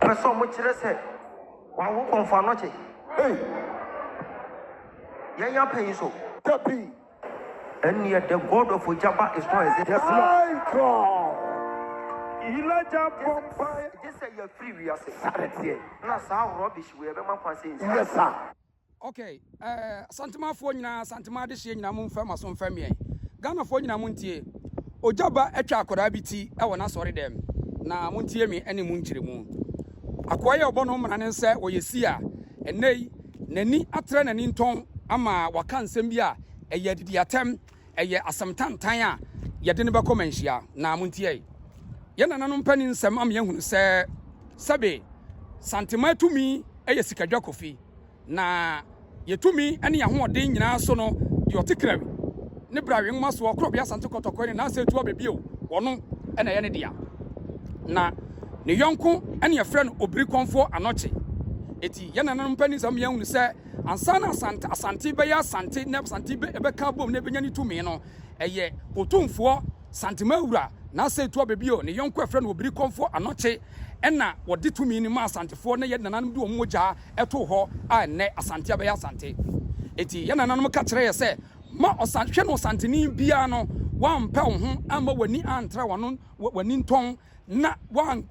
person much say, Okomfour Anokye. Hey, Yaya pay so. Tapi. And yet the God of OGYABa is not as it is. My God. Elijah Pompa. Just say you're free, we are saying. That's how rubbish we have ever seen. Yes, sir. Okay, Asanteman for nyina Asanteman de hye nyina mo mfa maso mfa me. Ghana for nyina mo ntie. OGYABa atwa akoda biti e wona sori dem. Na mo ntie me ene mo nkire mu. Akoye obo no mra ne nse oyesi a enei nani atre nani nton ama waka nsem bi a eye didi atem eye asamtantan a yede ne beko manhia na mo ntie. Ye nananom pani nsem am ye hunu se sabe Asanteman tumi eye sikadwa kofi. Na yetumi ene ya hoɔden nyina so no de otikrawi ne brawe ngma so okro bia Asante kotokɔ ne na setu abebio wɔno ene ye ne dia na ne yonko ene ye frɛ no Okomfour Anokye eti ye nananom pani sam ye hunu sɛ ansa na asante be ya asante ne asante be ka bom ne benya ne tumi no eye otumfoɔ Asanteman wura na setu abebio ne yonko frɛ no Okomfour Anokye ena wodi tumi ni ma asantefo na ye nananom de omogya eto ho a ne asante abeya asante eti ye nananom ka kire ye se ma osantwe no santeni bia no wampa wo ho ama wani antra wono wani nton na wan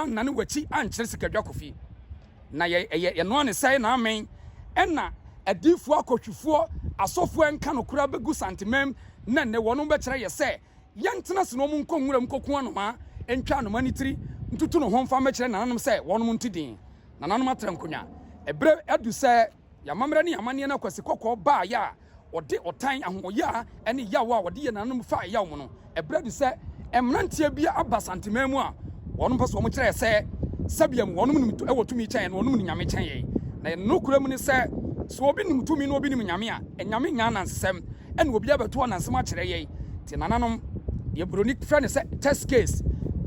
nane wachi ankire sikadwa kofi na ye no ne sai na amen ena adifo akotwifo asofo enka no kura begu Asanteman na ne wono be kire ye se yentena se no mu nkonwura mkoku anoma entwa anoma ni tiri ntutu no homfa mekire nananom se wonom ntidin nananom atra nkonya ebre adu se yamamre ne yamane na kwasi kokko ba ya ode otan ahoya ene yawo a wode ye nananom fa yawo mo no ebre du se emrantia bia aba Asanteman mu a wonom paso wo kire se sabiam wonom nim ewotumi kyen wonom ni nyame kyen ye na no kura mu ne se so obi nim tumi no obi nim nyame a enyame nya nansem ene obi abeto nansem a kire ye ti nananom ye broni frɛ ne se test case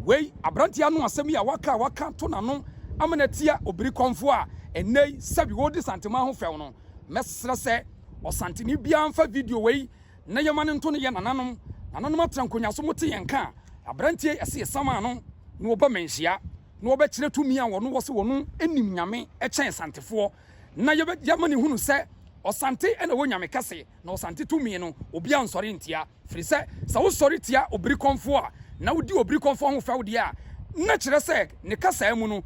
wei abrantia no asem ya waka to nano amenatia Okomfour a enei sabi wodi Asanteman ho few no mesra se osanteni bia mfa video wei na yemane nto ne ye nananom atrankonya so mote yenka abrantia ese yesama no no oba menhia no oba kire tumi a wono wose wono enim nyame echen santefo na yemane hunu se osante ena wo nyame kase na osante tumi no obi ansori ntia firi se sa wo sori tia Okomfour a na wodi Okomfour ho few de a na kire se ne kasa mu no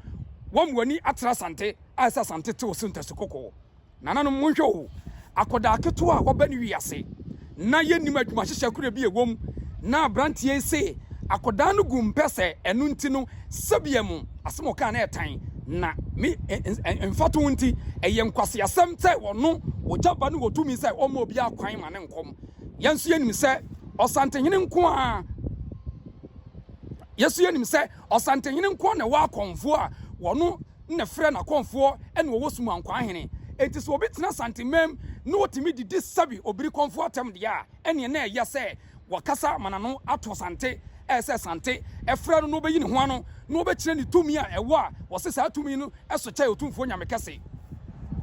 wamwani atra Asante a sa Asante te osuntaso kokko nananom monhwe o akoda aketo a wobani wiase na yenim adwuma hyehye kura bi ewom na abrantie se akoda no gumpese enu nti no sabiam asemo ka na etan na me enfato nti eye nkwase asem te wono OGYABa no wotumi se omo obi akwan ma ne nkom yenso yenim se Asantehene nko a yesu yenim se Asantehene nko na wa Akomfou a wono na frɛ na Akomfou ene wo wosumu ankwa hene enti so obi tena Asanteman no otimi didi sabi Okomfour atem de a ene na eya se wakasa manano ato Asante ese Asante efrɛ no no beyi ne ho ano no obekire ne tumi a ɛwo a wɔse saa tumi no ɛso kyɛ otumfo nyame kase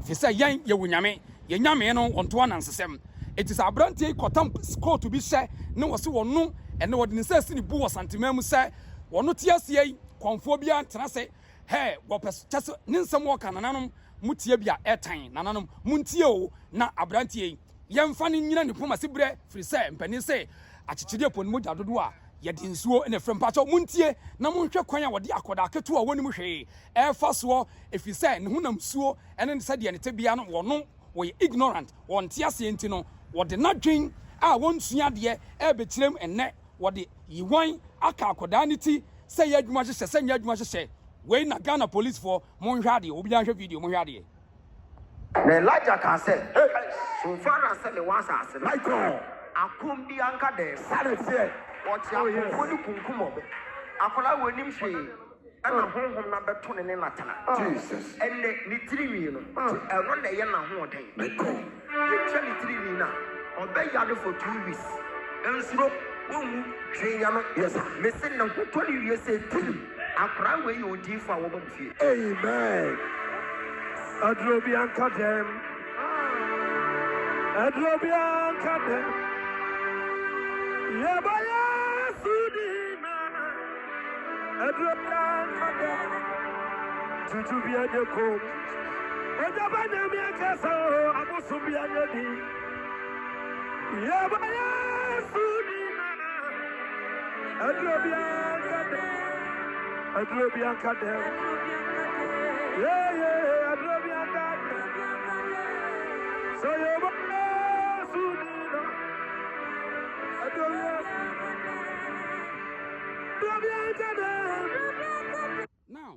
fi sɛ yan ye wunyame ye nyame no onto anansesem enti sa abrantie kotam court bi hye ne wɔse wɔno ene wɔde ne sɛ ne bu wɔ Asanteman mu sɛ wɔno tiasie yi Akomfou bia ntena se he wɔpɛ kyɛ sɛ ne nsɛm wɔka nananom mutie bia ɛtan nananom muntie o na abrantie yɛmfa ne nyina ne poma sebrɛ firi sɛ mpani sɛ akyekyere poni mo gyadodo a yɛde nsuo ne frɛ mpacho muntie na monhwɛ kwan a wɔde akoda aketo a wɔnim hwee ɛfa soɔ efi sɛ ne honam suo ɛne sɛ de ne tebia no wɔno wɔyɛ ignorant wɔnte ase enti no wɔde nadwen a wɔnsua deɛ ɛbɛkyerem ennɛ wɔde yiwan aka akoda ne ti sɛ yɛ adwuma hyehyɛ sɛ nyɛ adwuma hyehyɛ wei na Ghana police for monhwɛ ade obi anhwɛ video monhwɛ ade na Elijah can say so far as the ones as like akum bi anka de Sare se. what ya ko kunkum obe akola wonim hwe ana honhom na beto ne natana Jesus. enne ni tiriwi no ɛno na ye na ho den ye twa ni tiriwi na obe yade for 2 weeks ensuro womu hwenya no yes me se na hotɔ ni wie se tiri akra we you odi fa wo ba fie Amen. Adrobian kadem. Adrobian kadem. Yabaya sudina. Adrobian kadem. Tutubia de kom. OGYABA na mi akasa abosubia de di. Yaba sudina. Adrobia kadem. Yeah, adrobia kadem. So yaba sudina. Adrobia kadem. Now,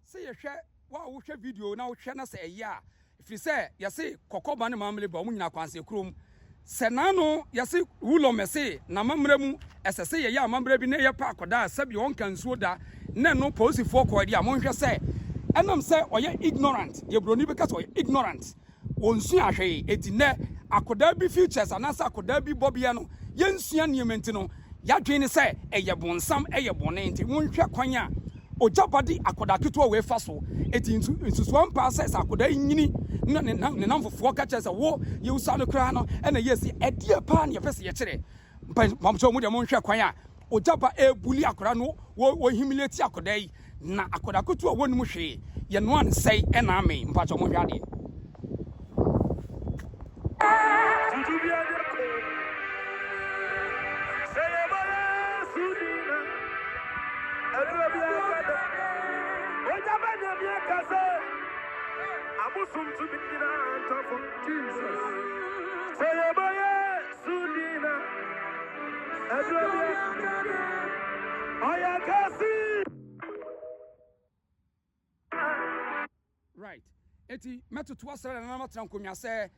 say you share what we share video now share na say ya. If you say you say kokoba ne mamle ba munyina kwanse krom. Senano yasi wulo mese na mamre mu esese ye ya mamre bi ne ye pa akoda sabi won kan suo da na no posifo ko dia monhwe se enam se oye ignorant ye broni be kaso ignorant wonsu ahwe eti ne akoda bi futures anasa akoda bi bobia no ye nsua niementi no ya dwen se eye bonsam eye bone enti monhwe kwanya OGYABA di akoda keto we fa so eti nsusuo mpa se akoda nyini ne namfofo ka kyerɛ sɛ wo ye usa no kra no ɛna yesi ɛdeɛ pa ne yɛfɛ sɛ yɛkyerɛ mpamso mu de mo nhwɛ kwan a OGYABA ebuli akora no wo humiliate akoda yi na akoda keto wo num hwee ye no an sɛi ɛna ame mpamso mo hwɛ ade Abusum to be in top of Jesus. Say boy, Sudina. Right. Eti meto to asere na matran konwa se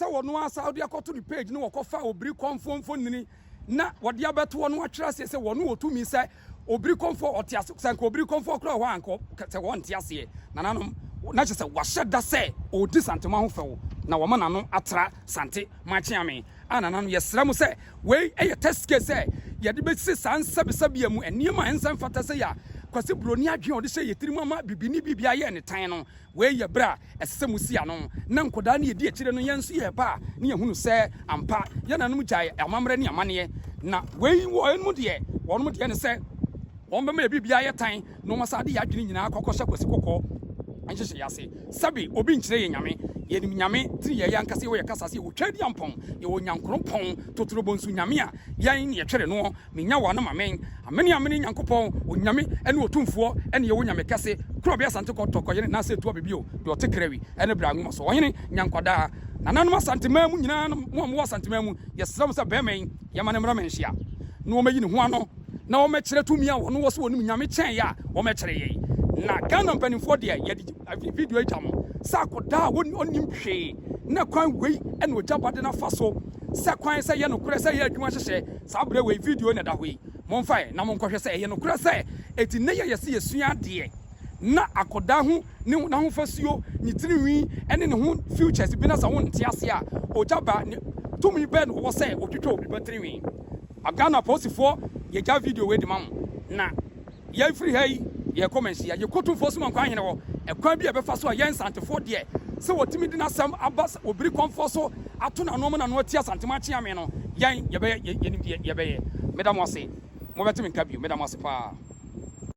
wono asa odi akoto ni page no wokofa obiri konfo nini na wode abeto no atwera se wono wotumi se obiri konfo otiase sanko obiri konfo kro ho anko se won tiase nananom na che se wahye da se odi santema ho fewo na wo mana no atra sante machiame anananom yesram se we eye test case se ye de be si sansabesabia mu eniema ensam fata se ya kwase broni adwen ode se yetiri mama bibini bibia ye ne tan no we ye bra esese musia no na nkoda na yedi akire no yenso ye ba ne yehunu se ampa ye nanom gyae amamre ne amane na we wo enmu de wonum de ne se won be ma bibia ye tan no masade ya adwen nyina akokosha kwase kokko anhye yase sabi obi nkyire ye nyame ye nim nyame tiri ye yankase wo ye kasase wo twadi ampon ye wo nyankropon totoro bonsu nyame a yan ye twere no menya wa no mamen amene nyankopon wo nyame ene otumfuo ene ye wo nyame kase kro bia sante kotoko ye na se tuo bibio de otekrewi ene bra nwom so wohene nyankwada nananom Asanteman mu nyina mo Asanteman mu ye sram se bemen ye mane mra menhia no wo mayi ne ho ano na wo mekere tumi a wo no wo so wonim nyame chen ya wo mekere ye na Ghana mpanimfo de ye video ejamo sa koda wonim hwe na kwan wei ene OGYABA de na faso sa kwan se ye no kure se ye adwuma hyehye sa bre wei video ne da hwe monfae na monkohwe se ye no kure se eti ne ye yesi yesua de na akoda ho ne na ho fasuo ni tiriwi ene ne ho futures bi na sa won ntiase a OGYABA tumi be no wo se otwetwe obi batiriwi Ghana posifo ye ja video we de mam na ye free hey ye comments ya ye kotu fosu man kwan hene wo ekwan bi e be fa so ye nsantefo de se wotimi di na sam abas obiri konfo so ato na no na no tia Asanteman chia me no ye be ye be ye medam wase mo betimi nka bi medam wase pa